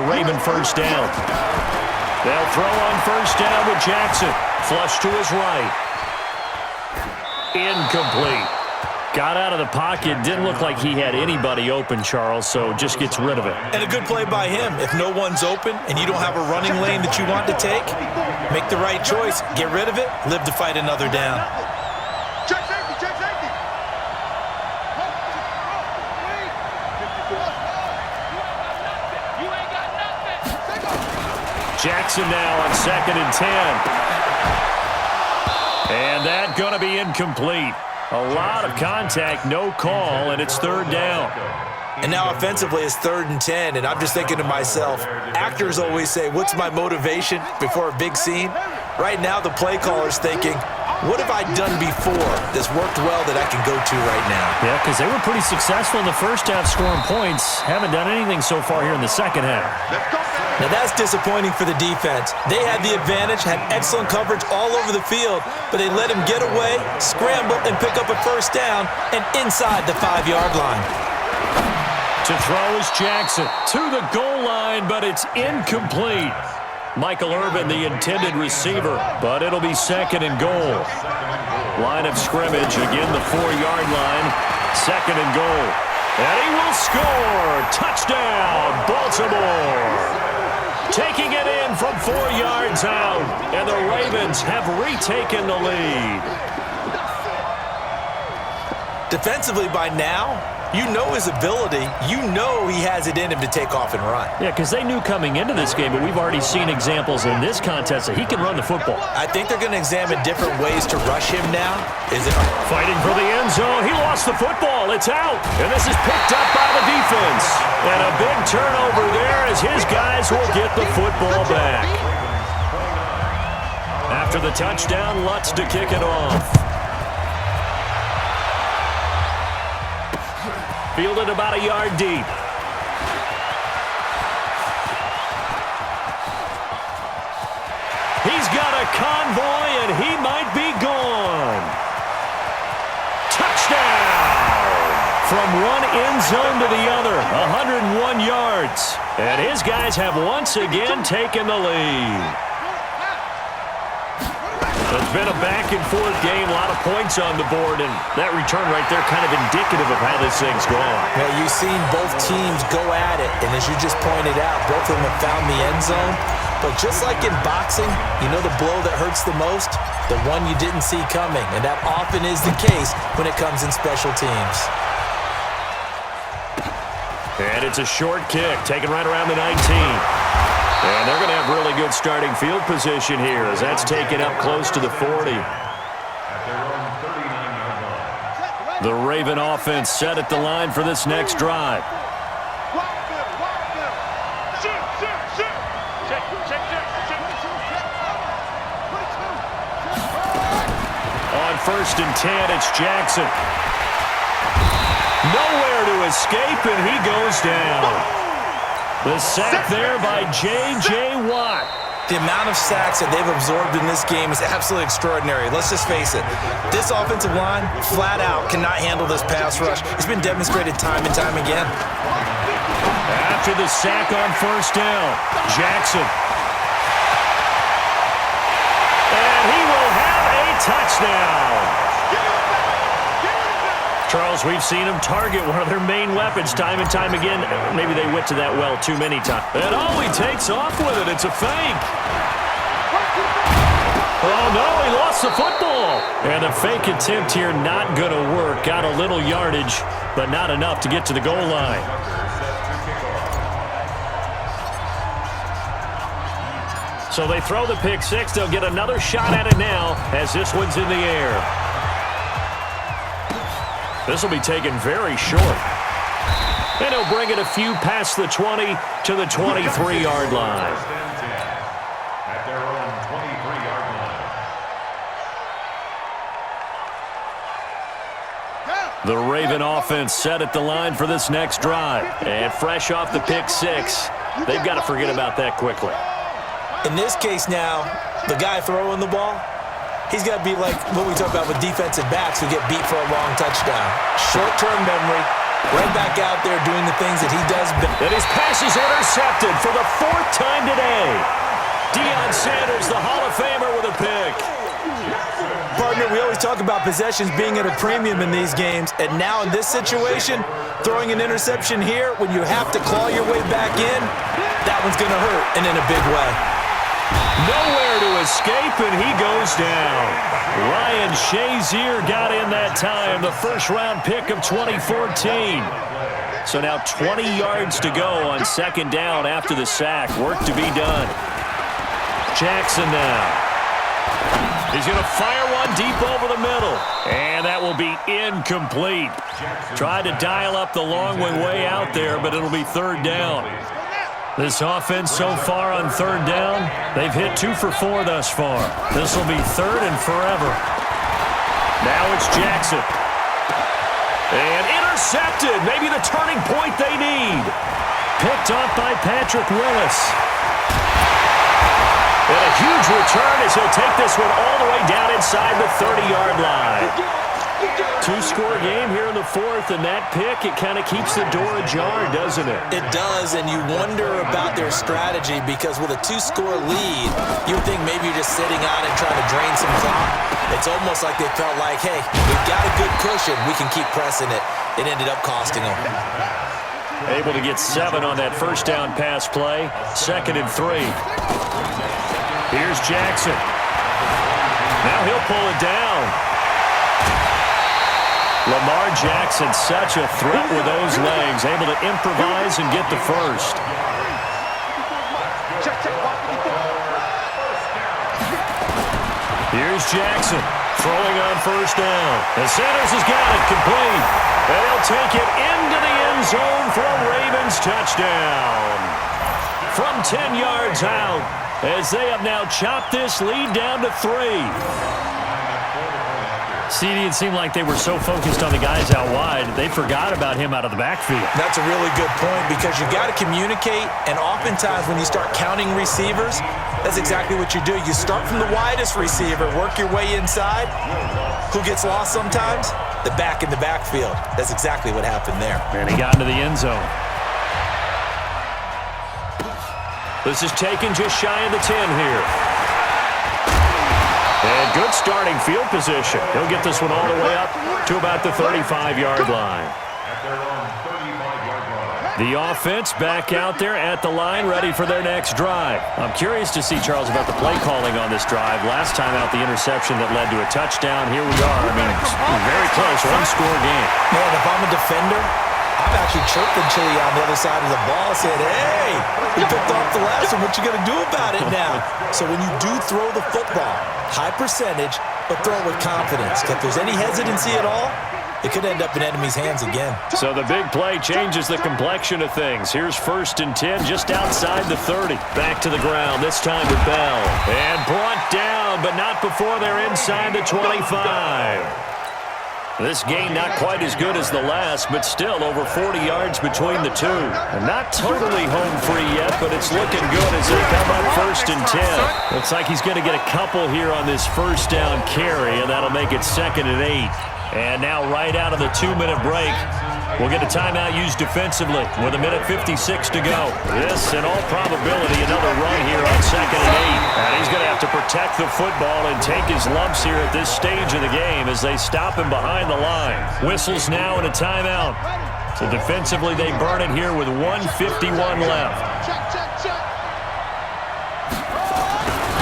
Raven first down. They'll throw on first down with Jackson. Flush to his right. Incomplete. Got out of the pocket. Didn't look like he had anybody open, Charles, so just gets rid of it. And a good play by him. If no one's open and you don't have a running lane that you want to take, make the right choice. Get rid of it. Live to fight another down. Check safety, check safety. Jackson now on 2nd and 10. And that going to be incomplete. A lot of contact, no call, and it's 3rd down. And now offensively it's 3rd and 10, and I'm just thinking to myself, actors always say, what's my motivation before a big scene? Right now the play caller's thinking, what have I done before that's worked well that I can go to right now? Yeah, because they were pretty successful in the first half scoring points. Haven't done anything so far here in the second half. Now that's disappointing for the defense. They had the advantage, had excellent coverage all over the field, but they let him get away, scramble, and pick up a first down, and inside the 5-yard line. To throw is Jackson to the goal line, but it's incomplete. Michael Irvin, the intended receiver, but it'll be 2nd and goal. Line of scrimmage, again the 4-yard line, 2nd and goal. And he will score! Touchdown, Baltimore! Taking it in from 4 yards out, and the Ravens have retaken the lead. Defensively by now, you know his ability. You know he has it in him to take off and run. Yeah, because they knew coming into this game, but we've already seen examples in this contest that he can run the football. I think they're going to examine different ways to rush him now. Is it fighting for the end zone? He lost the football. It's out. And this is picked up by the defense. And a big turnover there as his guys will get the football back. After the touchdown, Lutz to kick it off. Fielded about a yard deep. He's got a convoy, and he might be gone. Touchdown! From one end zone to the other, 101 yards. And his guys have once again taken the lead. It's been a back-and-forth game, a lot of points on the board, and that return right there kind of indicative of how this thing's going. Well, you've seen both teams go at it, and as you just pointed out, both of them have found the end zone. But just like in boxing, you know the blow that hurts the most? The one you didn't see coming, and that often is the case when it comes in special teams. And it's a short kick, taken right around the 19. And they're going to have really good starting field position here as that's taken up close to the 40. The Raven offense set at the line for this next drive. On 1st and 10, it's Jackson. Nowhere to escape, and he goes down. The sack there by J.J. Watt. The amount of sacks that they've absorbed in this game is absolutely extraordinary. Let's just face it. This offensive line, flat out, cannot handle this pass rush. It's been demonstrated time and time again. After the sack on 1st down, Jackson. And he will have a touchdown. Charles, we've seen them target one of their main weapons time and time again. Maybe they went to that well too many times. And oh, he takes off with it. It's a fake. Oh, no, he lost the football. And the fake attempt here not going to work. Got a little yardage, but not enough to get to the goal line. So they throw the pick six. They'll get another shot at it now as this one's in the air. This will be taken very short. And he'll bring it a few past the 20 to the 23-yard line. At their own 23-yard line. The Raven offense set at the line for this next drive. And fresh off the pick six, they've got to forget about that quickly. In this case now, the guy throwing the ball, he's got to be like what we talk about with defensive backs who get beat for a long touchdown. Short-term memory, Right back out there doing the things that he does best. And his pass is intercepted for the 4th time today. Deion Sanders, the Hall of Famer, with a pick. Partner, we always talk about possessions being at a premium in these games, and now in this situation, throwing an interception here when you have to claw your way back in, that one's going to hurt, and in a big way. Nowhere to escape, and he goes down. Ryan Shazier got in that time, the first-round pick of 2014. So now 20 yards to go on 2nd down after the sack. Work to be done. Jackson now. He's going to fire one deep over the middle. And that will be incomplete. Tried to dial up the long one way out there, but it'll be 3rd down. This offense so far on 3rd down, they've hit 2 for 4 thus far. This will be 3rd and forever. Now it's Jackson. And intercepted. Maybe the turning point they need. Picked off by Patrick Willis. And a huge return as he'll take this one all the way down inside the 30-yard line. 2-score game here in the 4th, and that pick, it kind of keeps the door ajar, doesn't it? It does, and you wonder about their strategy because with a 2-score lead, you would think maybe you're just sitting on it trying to drain some clock. It's almost like they felt like, hey, we've got a good cushion. We can keep pressing it. It ended up costing them. Able to get 7 on that first down pass play. 2nd and 3. Here's Jackson. Now he'll pull it down. Lamar Jackson, such a threat with those legs, able to improvise and get the first. Here's Jackson, throwing on 1st down. And Sanders has got it complete. And he'll take it into the end zone for a Ravens touchdown. From 10 yards out, as they have now chopped this lead down to 3. CD, it seemed like they were so focused on the guys out wide, they forgot about him out of the backfield. That's a really good point because you got to communicate, and oftentimes when you start counting receivers, that's exactly what you do. You start from the widest receiver, work your way inside. Who gets lost sometimes? The back in the backfield. That's exactly what happened there. And he got into the end zone. This is taken just shy of the 10 here. And good starting field position. He'll get this one all the way up to about the 35-yard line. The offense back out there at the line, ready for their next drive. I'm curious to see, Charles, about the play calling on this drive. Last time out, the interception that led to a touchdown. Here we are. I mean, very close, 1-score game. Man, if I'm a defender, I'm actually chirping Chili on the other side of the ball, saying, hey, you picked off the last one. What you going to do about it now? So when you do throw the football, high percentage, but throw it with confidence. If there's any hesitancy at all, it could end up in enemy's hands again. So the big play changes the complexion of things. Here's 1st and 10 just outside the 30. Back to the ground, this time with Bell. And brought down, but not before they're inside the 25. This game not quite as good as the last, but still over 40 yards between the two. And not totally home free yet, but it's looking good as they come up 1st and 10. Looks like he's going to get a couple here on this 1st down carry, and that'll make it 2nd and 8. And now right out of the 2-minute break, we'll get a timeout used defensively with 1:56 to go. This, in all probability, another run here on 2nd and 8. And he's going to have to protect the football and take his lumps here at this stage of the game as they stop him behind the line. Whistles now and a timeout. So defensively, they burn it here with 1:51 left.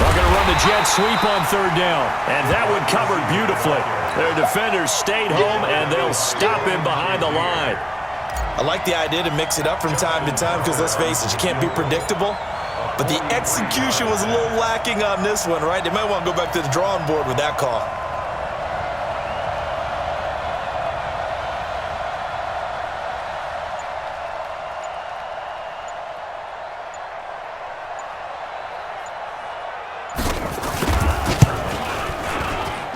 They're going to run the jet sweep on 3rd down. And that one covered beautifully. Their defenders stayed home, and they'll stop him behind the line. I like the idea to mix it up from time to time because, let's face it, you can't be predictable. But the execution was a little lacking on this one, right? They might want to go back to the drawing board with that call.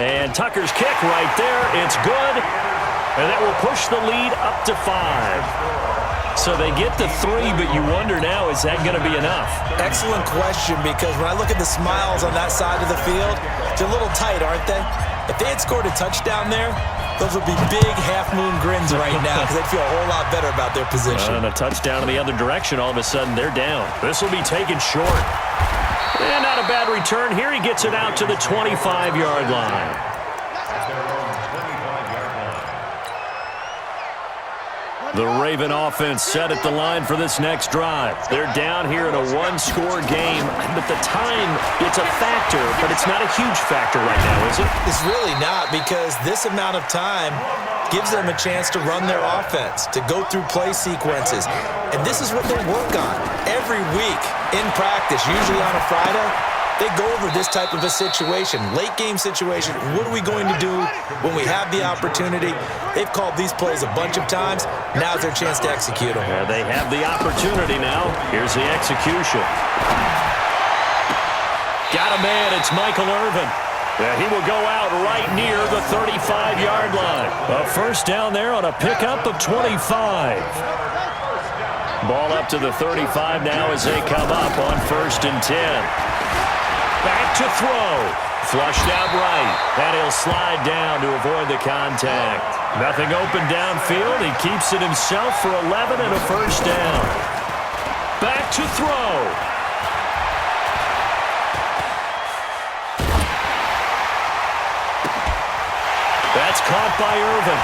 And Tucker's kick right there. It's good. And that will push the lead up to 5. So they get the 3, but you wonder now, is that going to be enough? Excellent question, because when I look at the smiles on that side of the field, they're a little tight, aren't they? If they had scored a touchdown there, those would be big half-moon grins right now because they'd feel a whole lot better about their position. And a touchdown in the other direction, all of a sudden they're down. This will be taken short. And not a bad return here. He gets it out to the 25-yard line. The Raven offense set at the line for this next drive. They're down here in a one-score game. But the time, it's a factor, but it's not a huge factor right now, is it? It's really not, because this amount of time gives them a chance to run their offense, to go through play sequences. And this is what they work on every week in practice, usually on a Friday. They go over this type of a situation, late-game situation. What are we going to do when we have the opportunity? They've called these plays a bunch of times. Now's their chance to execute them. Yeah, they have the opportunity now. Here's the execution. Got a man. It's Michael Irvin. Yeah, he will go out right near the 35-yard line. A first down there on a pickup of 25. Ball up to the 35 now as they come up on 1st and 10. Back to throw. Flushed out right. And he'll slide down to avoid the contact. Nothing open downfield. He keeps it himself for 11 and a first down. Back to throw. That's caught by Irvin.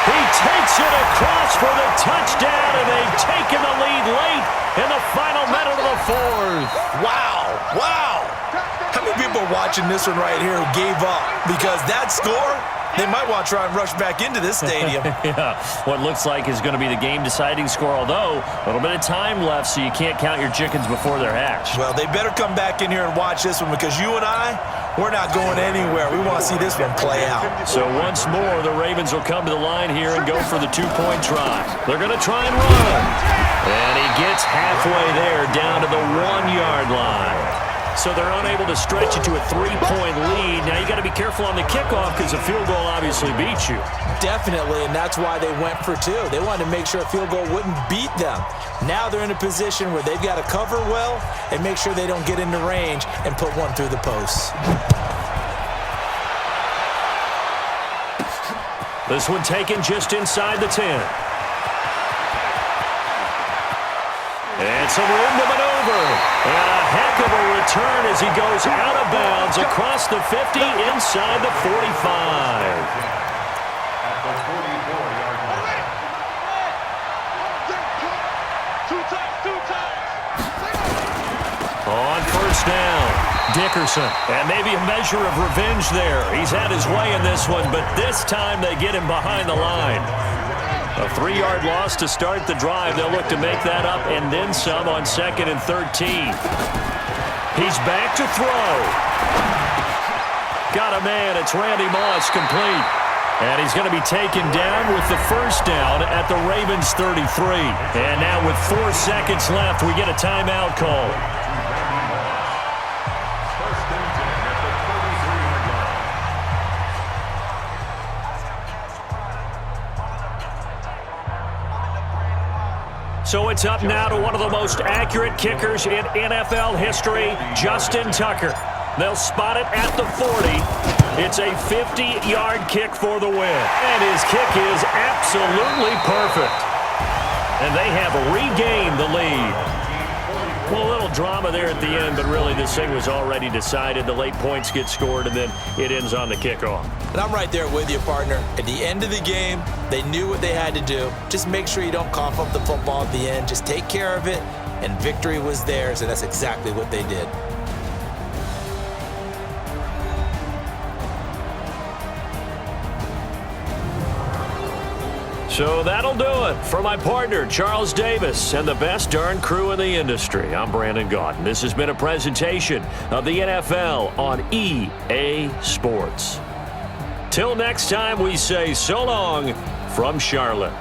He takes it across for the touchdown, and they've taken the lead late in the final minute of the 4th. Wow. Wow. How many people are watching this one right here who gave up? Because that score, they might want to try and rush back into this stadium. Yeah, what looks like is going to be the game-deciding score, although a little bit of time left, so you can't count your chickens before they're hatched. Well, they better come back in here and watch this one, because you and I, we're not going anywhere. We want to see this one play out. So once more, the Ravens will come to the line here and go for the two-point try. They're going to try and run. And he gets halfway there, down to the 1-yard line. So they're unable to stretch it to a 3-point lead. Now you got to be careful on the kickoff because a field goal obviously beats you. Definitely, and that's why they went for 2. They wanted to make sure a field goal wouldn't beat them. Now they're in a position where they've got to cover well and make sure they don't get into range and put one through the posts. This one taken just inside the 10. And some room to maneuver. And a heck of a return as he goes out of bounds across the 50 inside the 45. On first down, Dickerson. And maybe a measure of revenge there. He's had his way in this one, but this time they get him behind the line. A 3-yard loss to start the drive. They'll look to make that up and then some on 2nd and 13. He's back to throw. Got a man. It's Randy Moss, complete. And he's going to be taken down with the first down at the Ravens 33. And now with 4 seconds left, we get a timeout call. So it's up now to one of the most accurate kickers in NFL history, Justin Tucker. They'll spot it at the 40. It's a 50-yard kick for the win. And his kick is absolutely perfect. And they have regained the lead. Well, a little drama there at the end, but really this thing was already decided. The late points get scored, and then it ends on the kickoff. And I'm right there with you, partner. At the end of the game, they knew what they had to do. Just make sure you don't cough up the football at the end. Just take care of it, and victory was theirs, and that's exactly what they did. So that'll do it for my partner, Charles Davis, and the best darn crew in the industry. I'm Brandon Gaudin. This has been a presentation of the NFL on EA Sports. Till next time, we say so long from Charlotte.